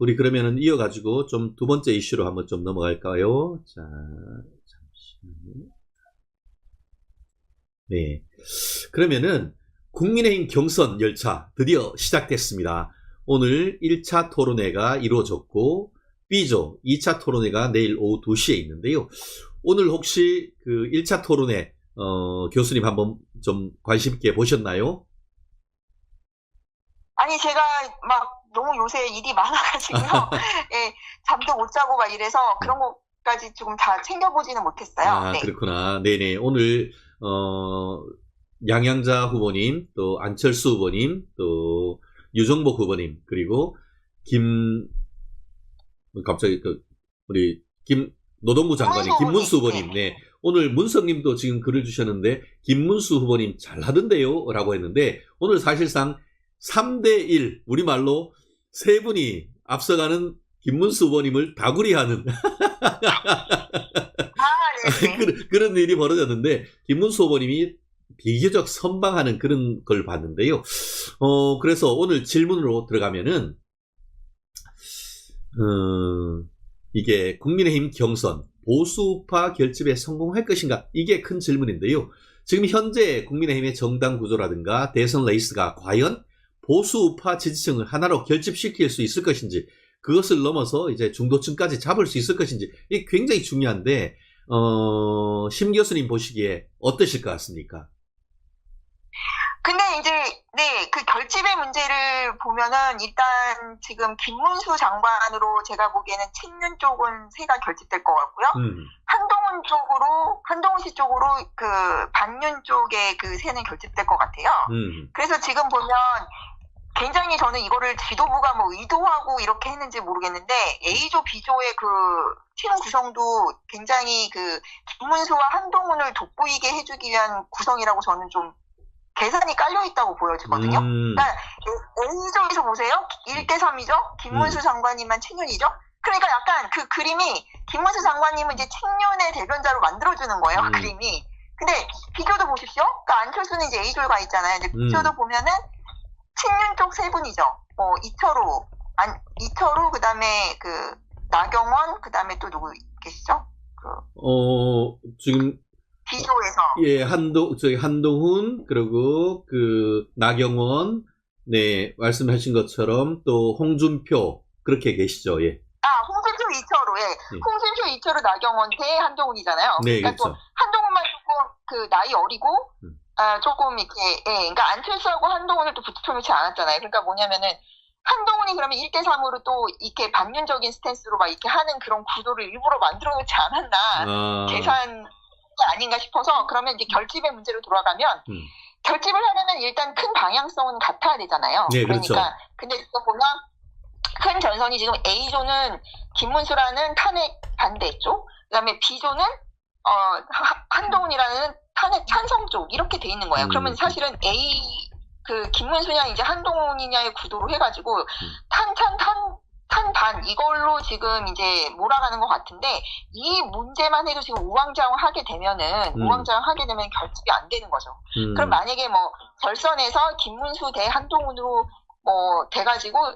우리 그러면은 이어가지고 좀 두 번째 이슈로 한번 좀 넘어갈까요? 자, 잠시만요. 네. 그러면은 국민의힘 경선 열차 드디어 시작됐습니다. 오늘 1차 토론회가 이루어졌고, B조 2차 토론회가 내일 오후 2시에 있는데요. 오늘 혹시 그 1차 토론회, 교수님 한번 좀 관심 있게 보셨나요? 아니, 제가 막 너무 요새 일이 많아가지고요. 예, 잠도 못 자고 막 이래서 그런 것까지 조금 다 챙겨보지는 못했어요. 아, 네. 그렇구나. 네네. 오늘, 양양자 후보님, 또 안철수 후보님, 또 유정복 후보님, 그리고 갑자기 우리 노동부 장관님, 김문수 후보님, 네. 오늘 문성님도 지금 글을 주셨는데, 김문수 후보님 잘하던데요? 라고 했는데, 오늘 사실상 3대1, 우리말로 세 분이 앞서가는 김문수 후보님을 다구리하는 그런 일이 벌어졌는데, 김문수 후보님이 비교적 선방하는 그런 걸 봤는데요. 그래서 오늘 질문으로 들어가면은, 이게 국민의힘 경선, 보수파 결집에 성공할 것인가? 이게 큰 질문인데요. 지금 현재 국민의힘의 정당 구조라든가 대선 레이스가 과연 보수파 지지층을 하나로 결집시킬 수 있을 것인지, 그것을 넘어서 이제 중도층까지 잡을 수 있을 것인지, 이게 굉장히 중요한데, 심 교수님 보시기에 어떠실 것 같습니까? 근데 이제, 네, 그 결집의 문제를 보면은 일단 지금 김문수 장관으로 제가 보기에는 친윤 쪽은 새가 결집될 것 같고요. 한동훈 씨 쪽으로 그 반윤 쪽에 그 새는 결집될 것 같아요. 그래서 지금 보면 굉장히 저는 이거를 지도부가 뭐 의도하고 이렇게 했는지 모르겠는데, A조, B조의 그 팀 구성도 굉장히 그 김문수와 한동훈을 돋보이게 해주기 위한 구성이라고 저는 좀 계산이 깔려있다고 보여지거든요. 그러니까 A조에서 보세요. 1대3이죠. 김문수 장관님만 친윤이죠. 그러니까 약간 그 그림이 김문수 장관님은 이제 친윤의 대변자로 만들어주는 거예요. 그림이. 근데 B조도 보십시오. 그러니까 안철수는 이제 A조에 가 있잖아요. 근데 B조도 보면은 친윤 쪽 세 분이죠. 이철우, 그 다음에 그 나경원, 그 다음에 또 누구 계시죠? 지금 B조에서. 예, 한동훈, 그리고 나경원, 네, 말씀하신 것처럼 또 홍준표, 그렇게 계시죠, 예. 홍준표, 이철우, 예. 홍준표, 이철우, 나경원 대 한동훈이잖아요. 네, 그러니까 그렇죠. 한동훈만 조금 그 나이 어리고, 조금 이렇게, 예. 그러니까 안철수하고 한동훈을 또 붙여놓지 않았잖아요. 그러니까 뭐냐면은, 한동훈이 그러면 1대3으로 또 이렇게 반윤적인 스탠스로 막 이렇게 하는 그런 구도를 일부러 만들어 놓지 않았나. 계산, 아닌가 싶어서, 그러면 이제 결집의 문제로 돌아가면 결집을 하려면 일단 큰 방향성은 같아야 되잖아요. 네, 그러니까 그렇죠. 근데 이거 보면 큰 전선이 지금 A조는 김문수라는 탄핵 반대 쪽, 그다음에 B조는 한동훈이라는 탄핵 찬성 쪽, 이렇게 돼 있는 거예요. 그러면 사실은 김문수냐 이제 한동훈이냐의 구도로 해가지고 탄반 이걸로 지금 이제 몰아가는 것 같은데, 이 문제만 해도 지금 우왕좌왕하게 되면 결집이 안 되는 거죠. 그럼 만약에 뭐 결선에서 김문수 대 한동훈으로 뭐 돼가지고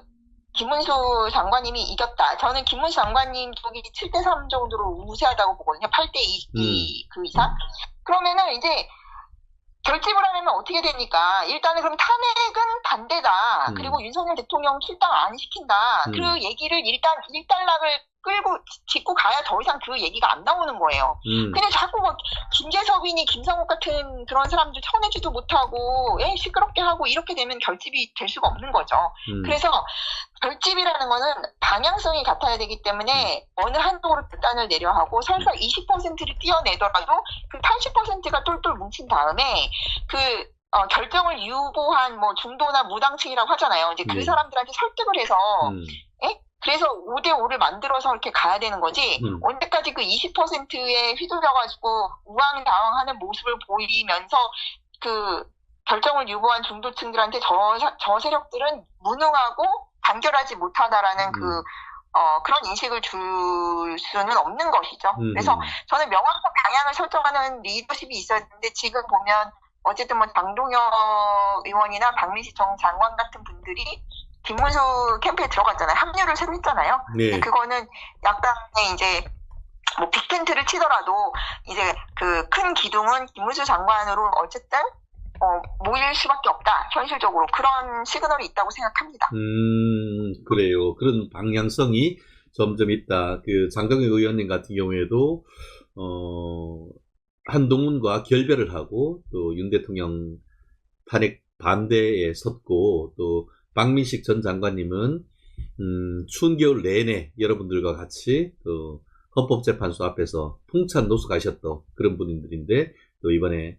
김문수 장관님이 이겼다. 저는 김문수 장관님 쪽이 7대3 정도로 우세하다고 보거든요. 8대2 그 이상. 그러면은 이제 결집을 하려면 어떻게 됩니까? 일단은 그럼 탄핵은 반대다. 그리고 윤석열 대통령 출당 안 시킨다. 그 얘기를 일단락을 끌고 짚고 가야 더 이상 그 얘기가 안 나오는 거예요. 근데 자꾸 뭐 김재섭이니 김상욱 같은 그런 사람들 쳐내지도 못하고 시끄럽게 하고 이렇게 되면 결집이 될 수가 없는 거죠. 그래서 결집이라는 거는 방향성이 같아야 되기 때문에 어느 한쪽으로 결단을 내려 하고 설사 20%를 띄어내더라도 그 80%가 똘똘 뭉친 다음에 결정을 유보한 뭐 중도나 무당층이라고 하잖아요. 이제 그 사람들한테 설득을 해서 그래서 5대5를 만들어서 이렇게 가야 되는 거지, 언제까지 그 20%에 휘둘려가지고 우왕좌왕하는 모습을 보이면서 그 결정을 유보한 중도층들한테 저 세력들은 무능하고 단결하지 못하다라는 그런 인식을 줄 수는 없는 것이죠. 그래서 저는 명확한 방향을 설정하는 리더십이 있어야 되는데, 지금 보면 어쨌든 뭐 장동혁 의원이나 박민식 전 장관 같은 분들이 김문수 캠프에 들어갔잖아요. 합류를 새로 했잖아요. 네. 근데 그거는 약간의 이제 뭐 빅텐트를 치더라도 이제 그 큰 기둥은 김문수 장관으로 어쨌든 모일 수밖에 없다. 현실적으로 그런 시그널이 있다고 생각합니다. 그래요. 그런 방향성이 점점 있다. 그 장경희 의원님 같은 경우에도 한동훈과 결별을 하고 또 윤 대통령 탄핵 반대에 섰고 또 박민식 전 장관님은 추운 겨울 내내 여러분들과 같이 또 헌법재판소 앞에서 풍찬 노숙하셨던 그런 분들인데 또 이번에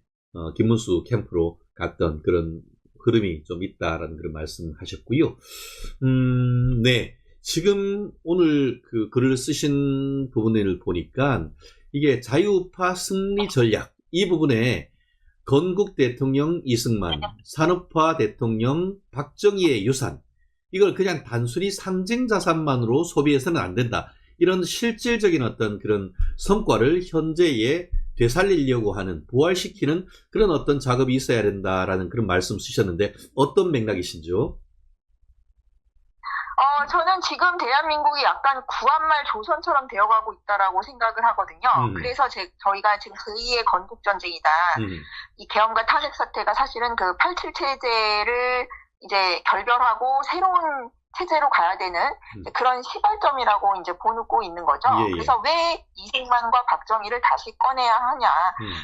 김문수 캠프로 갔던 그런 흐름이 좀 있다라는 그런 말씀하셨고요. 네. 지금 오늘 그 글을 쓰신 부분을 보니까 이게 자유우파 승리 전략 이 부분에 건국 대통령 이승만, 산업화 대통령 박정희의 유산 이걸 그냥 단순히 상징 자산만으로 소비해서는 안 된다. 이런 실질적인 어떤 그런 성과를 현재에 되살리려고 하는, 부활시키는 그런 어떤 작업이 있어야 된다라는 그런 말씀 쓰셨는데 어떤 맥락이신지요? 저는 지금 대한민국이 약간 구한말 조선처럼 되어가고 있다라고 생각을 하거든요. 그래서 저희가 지금 제2의 건국전쟁이다. 이 계엄과 탄핵 사태가 사실은 그 87 체제를 이제 결별하고 새로운 체제로 가야 되는 그런 시발점이라고 이제 보고 있는 거죠. 예, 예. 그래서 왜 이승만과 박정희를 다시 꺼내야 하냐.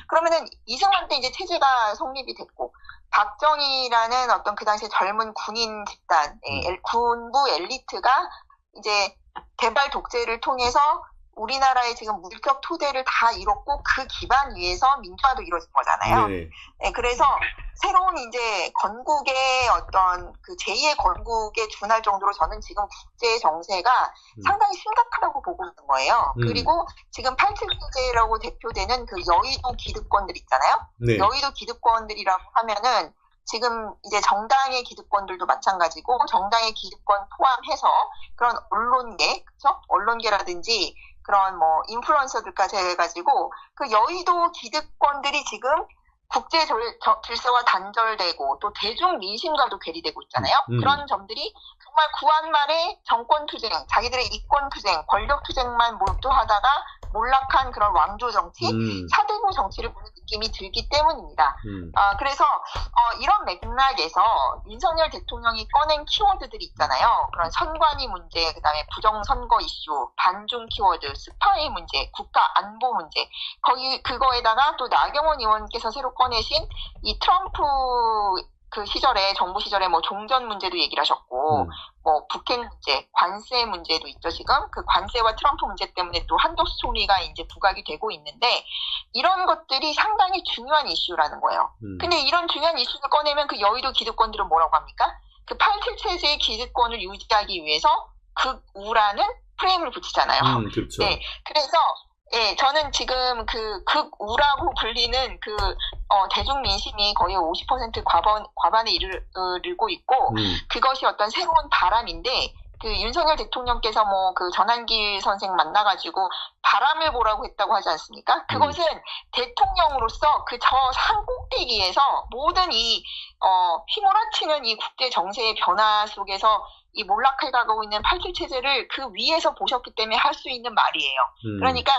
그러면은 이승만 때 이제 체제가 성립이 됐고, 박정희라는 어떤 그 당시에 젊은 군인 집단, 군부 엘리트가 이제 개발 독재를 통해서 우리나라의 지금 물격 토대를 다 이뤘고 그 기반 위에서 민주화도 이루어진 거잖아요. 네. 네, 그래서 새로운 이제 건국의 어떤 그 제2의 건국에 준할 정도로 저는 지금 국제 정세가 상당히 심각하다고 보고 있는 거예요. 그리고 지금 87체제라고 대표되는 그 여의도 기득권들 있잖아요. 네. 여의도 기득권들이라고 하면은 지금 이제 정당의 기득권들도 마찬가지고 정당의 기득권 포함해서 그런 언론계, 그렇죠? 언론계라든지 그런 뭐 인플루언서들까지 해가지고 그 여의도 기득권들이 지금 국제 질서와 단절되고 또 대중 민심과도 괴리되고 있잖아요. 그런 점들이 정말 구한말에 정권 투쟁, 자기들의 이권 투쟁, 권력 투쟁만 몰두하다가 몰락한 그런 왕조 정치, 사대부 정치를 보는 느낌이 들기 때문입니다. 그래서 이런 맥락에서 윤석열 대통령이 꺼낸 키워드들이 있잖아요. 그런 선관위 문제, 그다음에 부정선거 이슈, 반중 키워드, 스파이 문제, 국가 안보 문제, 그거에다가 또 나경원 의원께서 새로 꺼내신 이 트럼프 그 시절에, 정부 시절에 뭐 종전 문제도 얘기를 하셨고, 뭐 북핵 문제, 관세 문제도 있죠, 지금. 그 관세와 트럼프 문제 때문에 또 한덕수 총리가 이제 부각이 되고 있는데, 이런 것들이 상당히 중요한 이슈라는 거예요. 근데 이런 중요한 이슈를 꺼내면 그 여의도 기득권들은 뭐라고 합니까? 그 87체제의 기득권을 유지하기 위해서 극우라는 프레임을 붙이잖아요. 그렇죠. 네. 그래서 예, 저는 지금 그 극우라고 불리는 그 대중 민심이 거의 50% 과반에 이르고 있고 그것이 어떤 새로운 바람인데 그 윤석열 대통령께서 뭐 그 전한길 선생 만나가지고 바람을 보라고 했다고 하지 않습니까? 그것은 대통령으로서 그 저 산꼭대기에서 모든 이 휘몰아치는 이 국제 정세의 변화 속에서 이 몰락해가고 있는 87 체제를 그 위에서 보셨기 때문에 할 수 있는 말이에요. 그러니까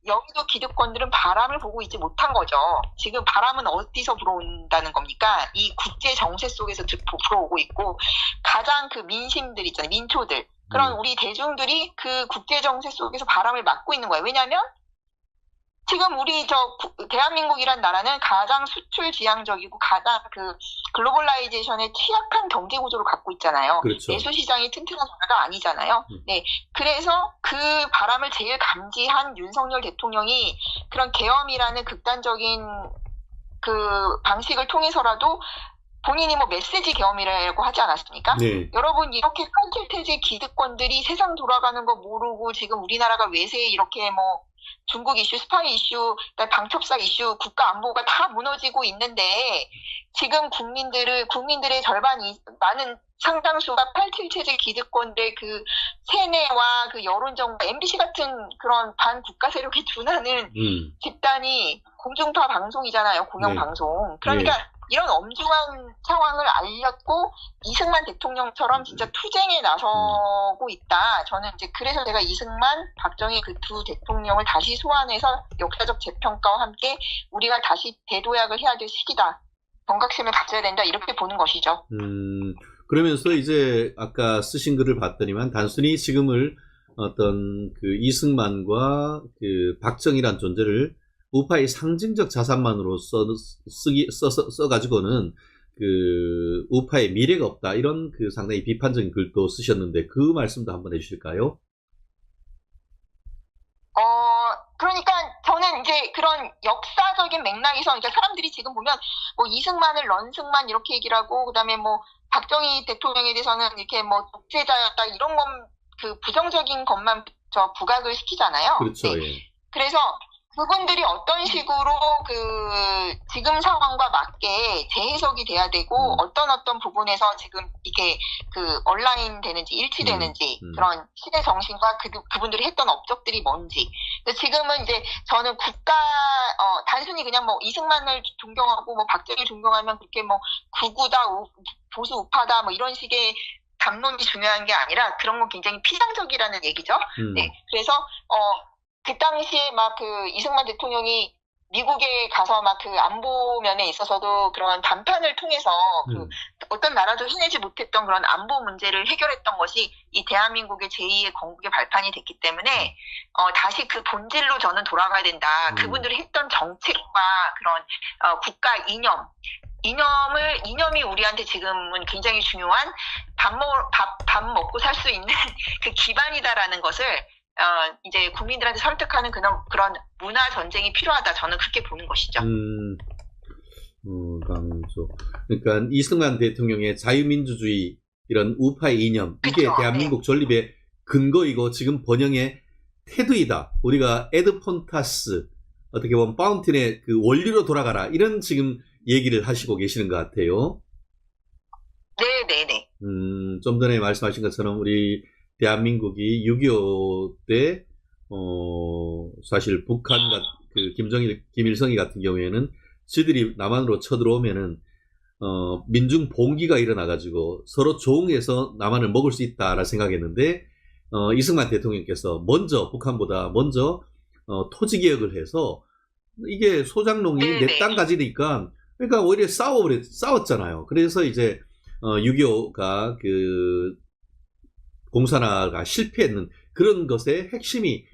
여기도 기득권들은 바람을 보고 있지 못한 거죠. 지금 바람은 어디서 불어온다는 겁니까? 이 국제 정세 속에서 불어오고 있고 가장 그 민심들 있잖아요. 민초들. 그런 우리 대중들이 그 국제 정세 속에서 바람을 막고 있는 거예요. 왜냐하면 지금 우리 대한민국이란 나라는 가장 수출 지향적이고 가장 그 글로벌라이제이션에 취약한 경제 구조를 갖고 있잖아요. 그렇죠. 내수 시장이 튼튼한 나라가 아니잖아요. 네. 그래서 그 바람을 제일 감지한 윤석열 대통령이 그런 계엄이라는 극단적인 그 방식을 통해서라도 본인이 뭐 메시지 계엄이라고 하지 않았습니까? 네. 여러분 이렇게 87체제 기득권들이 세상 돌아가는 거 모르고 지금 우리나라가 외세에 이렇게 뭐 중국 이슈, 스파이 이슈, 방첩사 이슈, 국가 안보가 다 무너지고 있는데 지금 국민들의 절반이 많은 상당수가 87체제 기득권들의 그 세뇌와 그 여론정보, MBC 같은 그런 반국가 세력에 준하는 집단이 공중파 방송이잖아요, 공영방송. 그러니까 이런 엄중한 상황을 알렸고 이승만 대통령처럼 진짜 투쟁에 나서고 있다. 저는 이제 그래서 제가 이승만, 박정희 그 두 대통령을 다시 소환해서 역사적 재평가와 함께 우리가 다시 대도약을 해야 될 시기다. 경각심을 가져야 된다. 이렇게 보는 것이죠. 그러면서 이제 아까 쓰신 글을 봤더니만 단순히 지금을 어떤 그 이승만과 그 박정희란 존재를 우파의 상징적 자산만으로 써가지고는 그 우파의 미래가 없다. 이런 그 상당히 비판적인 글도 쓰셨는데 그 말씀도 한번 해주실까요? 그러니까 저는 이제 그런 역사적인 맥락에서, 그러니까 사람들이 지금 보면 뭐 이승만을 런승만 이렇게 얘기를 하고, 그다음에 뭐 박정희 대통령에 대해서는 이렇게 뭐 독재자였다 이런 건 그 부정적인 것만 부각을 시키잖아요. 그렇죠. 네. 예. 그래서 그분들이 어떤 식으로 그 지금 상황과 맞게 재해석이 돼야 되고 어떤 부분에서 지금 이게 그 온라인 되는지 일치되는지 그런 시대 정신과 그분들이 했던 업적들이 뭔지. 지금은 이제 저는 단순히 그냥 뭐 이승만을 존경하고 뭐 박정희 존경하면 그렇게 뭐 극우다 보수 우파다 뭐 이런 식의 담론이 중요한 게 아니라 그런 건 굉장히 피상적이라는 얘기죠. 네. 그래서 그 당시에 막 그 이승만 대통령이 미국에 가서 막 그 안보 면에 있어서도 그런 담판을 통해서 그 어떤 나라도 해내지 못했던 그런 안보 문제를 해결했던 것이 이 대한민국의 제2의 건국의 발판이 됐기 때문에 다시 그 본질로 저는 돌아가야 된다. 그분들이 했던 정책과 그런 국가 이념이 우리한테 지금은 굉장히 중요한 밥 먹고 살 수 있는 그 기반이다라는 것을 이제 국민들한테 설득하는 그런 문화 전쟁이 필요하다. 저는 그렇게 보는 것이죠. 강조. 그러니까 이승만 대통령의 자유민주주의 이런 우파의 이념, 이게 그쵸, 대한민국 존립의 근거이고 지금 번영의 태도이다. 우리가 에드폰타스, 어떻게 보면 파운틴의 그 원리로 돌아가라. 이런 지금 얘기를 하시고 계시는 것 같아요. 네네네. 좀 전에 말씀하신 것처럼 우리 대한민국이 6.25 때, 사실 북한과 그 김일성이 같은 경우에는 지들이 남한으로 쳐들어오면은, 민중 봉기가 일어나가지고 서로 조응해서 남한을 먹을 수 있다라 생각했는데, 이승만 대통령께서 북한보다 먼저, 토지개혁을 해서 이게 소장농이 내 땅 가지니까, 그러니까 오히려 싸웠잖아요. 그래서 이제, 6.25가 공산화가 실패했는 그런 것의 핵심이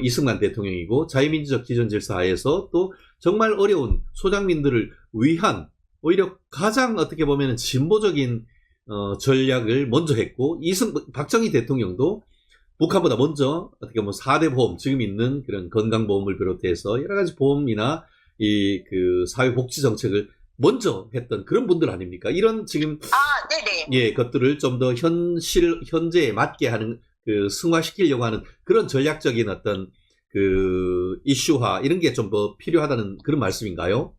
이승만 대통령이고 자유민주적 기존질서하에서 또 정말 어려운 소장민들을 위한 오히려 가장 어떻게 보면 진보적인 전략을 먼저 했고 박정희 대통령도 북한보다 먼저 어떻게 보면 4대 보험 지금 있는 그런 건강보험을 비롯해서 여러 가지 보험이나 그 사회복지 정책을 먼저 했던 그런 분들 아닙니까? 이런 지금 네네. 예, 것들을 좀 더 현재에 맞게 하는 승화시키려고 하는 그런 전략적인 어떤 그 이슈화 이런 게 좀 더 필요하다는 그런 말씀인가요?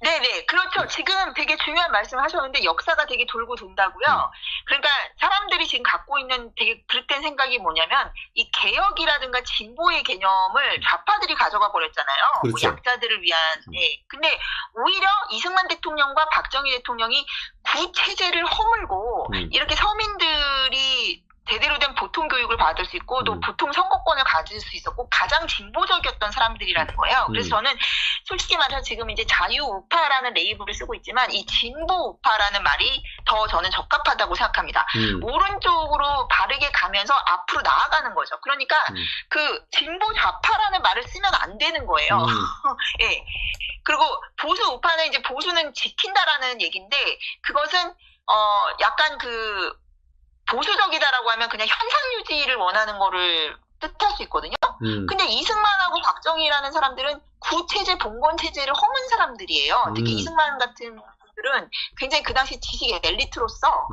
네네. 그렇죠. 지금 되게 중요한 말씀을 하셨는데 역사가 되게 돌고 돈다고요. 그러니까 사람들이 지금 갖고 있는 되게 그릇된 생각이 뭐냐면 이 개혁이라든가 진보의 개념을 좌파들이 가져가 버렸잖아요. 그렇죠. 뭐 약자들을 위한. 네. 근데 오히려 이승만 대통령과 박정희 대통령이 구체제를 허물고 이렇게 서민들이 제대로 된 보통 교육을 받을 수 있고 또 보통 선거권을 가질 수 있었고 가장 진보적이었던 사람들이라는 거예요. 그래서 저는 솔직히 말해서 지금 이제 자유우파라는 레이블을 쓰고 있지만 이 진보우파라는 말이 더 저는 적합하다고 생각합니다. 오른쪽으로 바르게 가면서 앞으로 나아가는 거죠. 그러니까 그 진보 좌파라는 말을 쓰면 안 되는 거예요. 예. 그리고 보수우파는 이제 보수는 지킨다라는 얘기인데 그것은 약간 그 보수적이다라고 하면 그냥 현상 유지를 원하는 거를 뜻할 수 있거든요. 근데 이승만하고 박정희라는 사람들은 구체제, 봉건체제를 허문 사람들이에요. 특히 이승만 같은 분들은 굉장히 그 당시 지식의 엘리트로서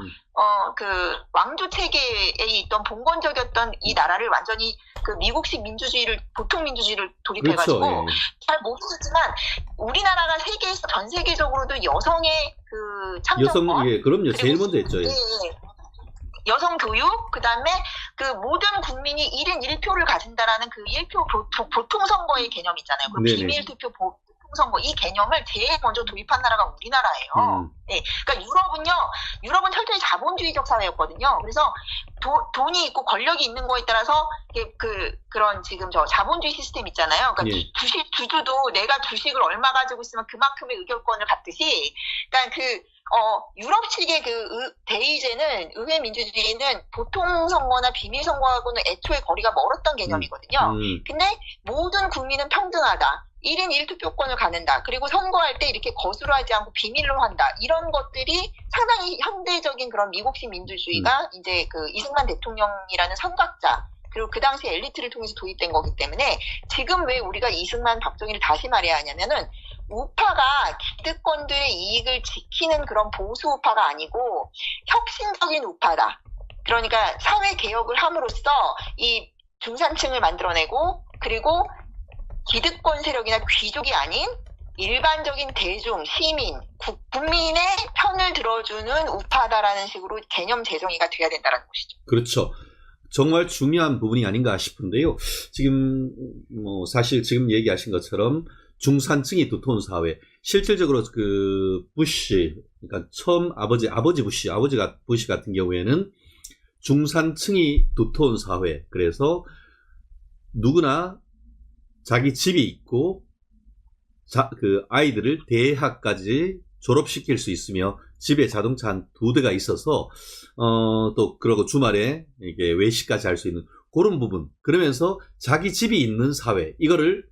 그 왕조 체계에 있던 봉건적이었던 이 나라를 완전히 그 미국식 민주주의를 보통 민주주의를 도입해가지고 그렇죠, 예. 잘 모르겠지만 우리나라가 전 세계적으로도 여성의 그 참정권 예, 그럼요. 제일 먼저 했죠. 예. 여성 교육, 그 다음에 그 모든 국민이 1인 1표를 가진다라는 그 1표 보통 선거의 개념 있잖아요. 그리고 비밀 투표 보통 보통선거 이 개념을 제일 먼저 도입한 나라가 우리나라예요. 네, 그러니까 유럽은 철저히 자본주의적 사회였거든요. 그래서 돈이 있고 권력이 있는 거에 따라서 그런 지금 저 자본주의 시스템 있잖아요. 그러니까 예. 주주도 내가 주식을 얼마 가지고 있으면 그만큼의 의결권을 갖듯이, 그러니까 유럽식의 대의제는, 의회 민주주의는 보통 선거나 비밀 선거하고는 애초에 거리가 멀었던 개념이거든요. 근데 모든 국민은 평등하다. 1인 1투표권을 갖는다. 그리고 선거할 때 이렇게 거수를 하지 않고 비밀로 한다. 이런 것들이 상당히 현대적인 그런 미국식 민주주의가 이제 이승만 대통령이라는 선각자, 그리고 그 당시 엘리트를 통해서 도입된 거기 때문에 지금 왜 우리가 이승만, 박정희를 다시 말해야 하냐면은 우파가 기득권들의 이익을 지키는 그런 보수 우파가 아니고 혁신적인 우파다. 그러니까 사회 개혁을 함으로써 이 중산층을 만들어내고, 그리고 기득권 세력이나 귀족이 아닌 일반적인 대중, 시민, 국민의 편을 들어주는 우파다라는 식으로 개념 재정의가 돼야 된다는 것이죠. 그렇죠. 정말 중요한 부분이 아닌가 싶은데요. 지금 사실 지금 얘기하신 것처럼 중산층이 두터운 사회, 실질적으로 부시, 그러니까 처음 아버지 부시 같은 경우에는 중산층이 두터운 사회, 그래서 누구나 자기 집이 있고 아이들을 대학까지 졸업시킬 수 있으며 집에 자동차 한 2대가 있어서 또 그러고 주말에 이게 외식까지 할 수 있는 그런 부분, 그러면서 자기 집이 있는 사회, 이거를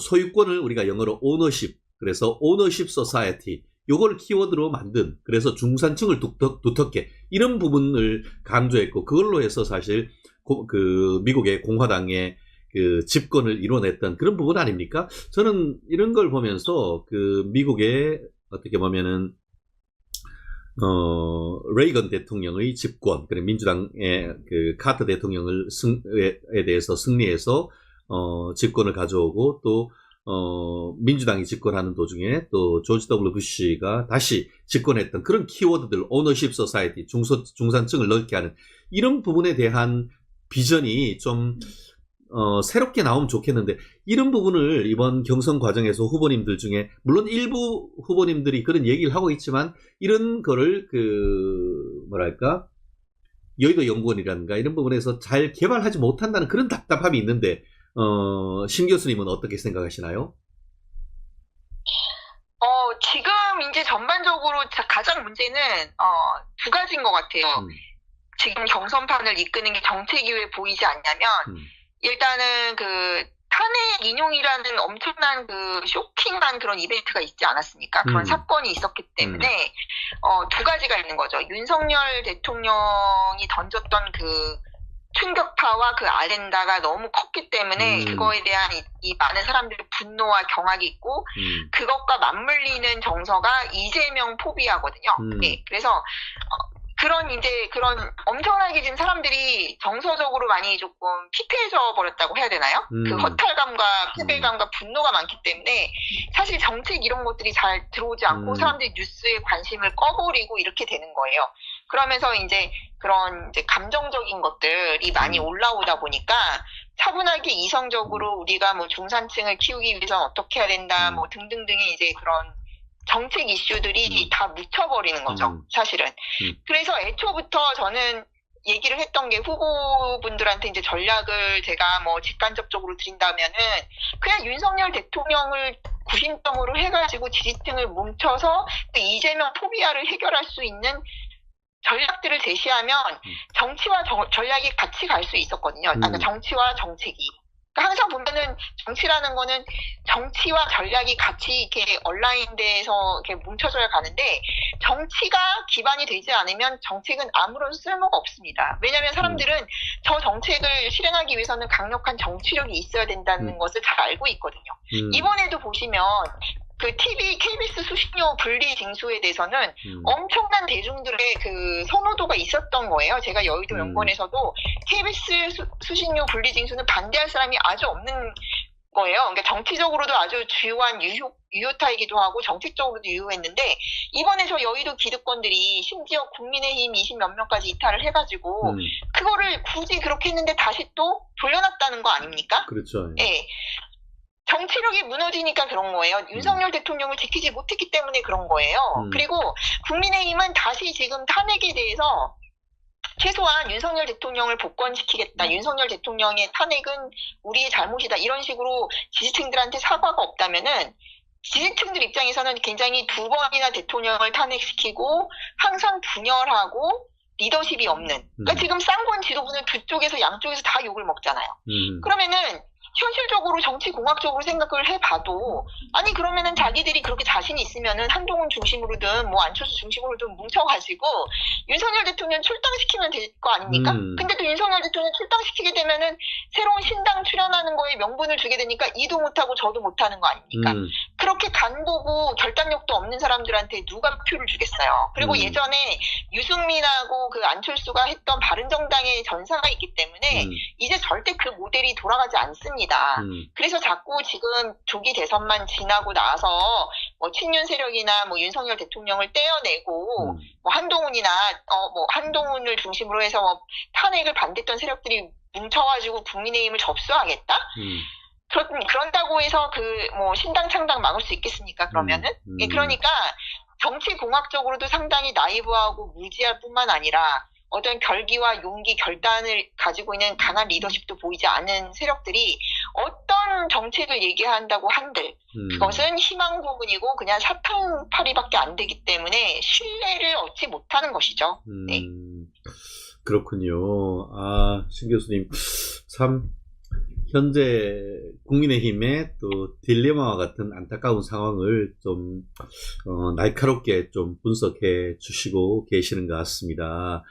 소유권을 우리가 영어로 오너십, 그래서 오너십 소사이어티, 요걸 키워드로 만든, 그래서 중산층을 두텁게 이런 부분을 강조했고, 그걸로 해서 사실 미국의 공화당의 집권을 이뤄냈던 그런 부분 아닙니까? 저는 이런 걸 보면서 미국의 어떻게 보면은 레이건 대통령의 집권, 그리고 민주당의 카터 대통령에 대해서 승리해서 집권을 가져오고, 또 민주당이 집권하는 도중에 또 조지 W 부시가 다시 집권했던 그런 키워드들, 오너십 소사이티, 중산층을 넓게 하는 이런 부분에 대한 비전이 좀 새롭게 나오면 좋겠는데, 이런 부분을 이번 경선 과정에서 후보님들 중에, 물론 일부 후보님들이 그런 얘기를 하고 있지만, 이런 거를 여의도 연구원이라든가 이런 부분에서 잘 개발하지 못한다는 그런 답답함이 있는데, 신 교수님은 어떻게 생각하시나요? 지금 이제 전반적으로 가장 문제는, 2가지인 것 같아요. 지금 경선판을 이끄는 게 정책이 왜 보이지 않냐면, 일단은 탄핵 인용이라는 엄청난 쇼킹한 그런 이벤트가 있지 않았습니까? 그런 사건이 있었기 때문에 2가지가 있는 거죠. 윤석열 대통령이 던졌던 충격파와 아젠다가 너무 컸기 때문에 그거에 대한 이 많은 사람들의 분노와 경악이 있고, 그것과 맞물리는 정서가 이재명 포비아거든요. 네, 그래서 그런 엄청나게 지금 사람들이 정서적으로 많이 조금 피폐해져 버렸다고 해야 되나요? 허탈감과 패배감과 분노가 많기 때문에 사실 정책 이런 것들이 잘 들어오지 않고 사람들이 뉴스에 관심을 꺼버리고 이렇게 되는 거예요. 그러면서 이제 그런 감정적인 것들이 많이 올라오다 보니까 차분하게 이성적으로 우리가 중산층을 키우기 위해서는 어떻게 해야 된다, 등등등의 이제 그런 정책 이슈들이 다 묻혀버리는 거죠, 사실은. 그래서 애초부터 저는 얘기를 했던 게, 후보분들한테 이제 전략을 제가 직간접적으로 드린다면은, 그냥 윤석열 대통령을 구심점으로 해가지고 지지층을 뭉쳐서 이재명 포비아를 해결할 수 있는 전략들을 제시하면 정치와 전략이 같이 갈 수 있었거든요. 그러니까 정치와 정책이. 그러니까 항상 보면은 정치라는 거는 정치와 전략이 같이 이렇게 온라인돼서 이렇게 뭉쳐져야 가는데, 정치가 기반이 되지 않으면 정책은 아무런 쓸모가 없습니다. 왜냐하면 사람들은 저 정책을 실행하기 위해서는 강력한 정치력이 있어야 된다는 것을 잘 알고 있거든요. 이번에도 보시면 KBS 수신료 분리 징수에 대해서는 엄청난 대중들의 선호도가 있었던 거예요. 제가 여의도 연구원에서도 KBS 수신료 분리 징수는 반대할 사람이 아주 없는 거예요. 그러니까 정치적으로도 아주 주요한 유효타이기도 하고 정책적으로도 유효했는데, 이번에 저 여의도 기득권들이 심지어 국민의힘 20몇 명까지 이탈을 해가지고 그거를 굳이 그렇게 했는데 다시 또 돌려놨다는 거 아닙니까? 그렇죠. 네. 정치력이 무너지니까 그런 거예요. 윤석열 대통령을 지키지 못했기 때문에 그런 거예요. 그리고 국민의힘은 다시 지금 탄핵에 대해서 최소한 윤석열 대통령을 복권시키겠다. 윤석열 대통령의 탄핵은 우리의 잘못이다. 이런 식으로 지지층들한테 사과가 없다면은 지지층들 입장에서는 굉장히 두 번이나 대통령을 탄핵시키고 항상 분열하고 리더십이 없는. 그러니까 지금 쌍권 지도부는 두 쪽에서 양쪽에서 다 욕을 먹잖아요. 그러면은 현실적으로 정치공학적으로 생각을 해봐도 아니 그러면은 자기들이 그렇게 자신이 있으면은 한동훈 중심으로든 뭐 안철수 중심으로든 뭉쳐가지고 윤석열 대통령 출당시키면 될 거 아닙니까? 근데 또 윤석열 대통령 출당시키게 되면은 새로운 신당 출연하는 거에 명분을 주게 되니까 이도 못하고 저도 못하는 거 아닙니까? 그렇게 간보고 결단력도 없는 사람들한테 누가 표를 주겠어요. 그리고 예전에 유승민하고 그 안철수가 했던 바른정당의 전사가 있기 때문에 이제 절대 그 모델이 돌아가지 않습니다. 그래서 자꾸 지금 조기 대선만 지나고 나서 뭐 친윤 세력이나 뭐 윤석열 대통령을 떼어내고 뭐 한동훈이나 뭐 한동훈을 중심으로 해서 뭐 탄핵을 반대했던 세력들이 뭉쳐가지고 국민의힘을 접수하겠다? 그런다고 해서 그 뭐 신당 창당 막을 수 있겠습니까? 그러면은 그러니까 정치 공학적으로도 상당히 나이브하고 무지할 뿐만 아니라 어떤 결기와 용기, 결단을 가지고 있는 강한 리더십도 보이지 않은 세력들이 어떤 정책을 얘기한다고 한들 그것은 희망 부분이고 그냥 사탕파리밖에 안 되기 때문에 신뢰를 얻지 못하는 것이죠. 네. 그렇군요. 아, 신 교수님 참 현재 국민의힘의 또 딜레마와 같은 안타까운 상황을 좀 날카롭게 좀 분석해 주시고 계시는 것 같습니다.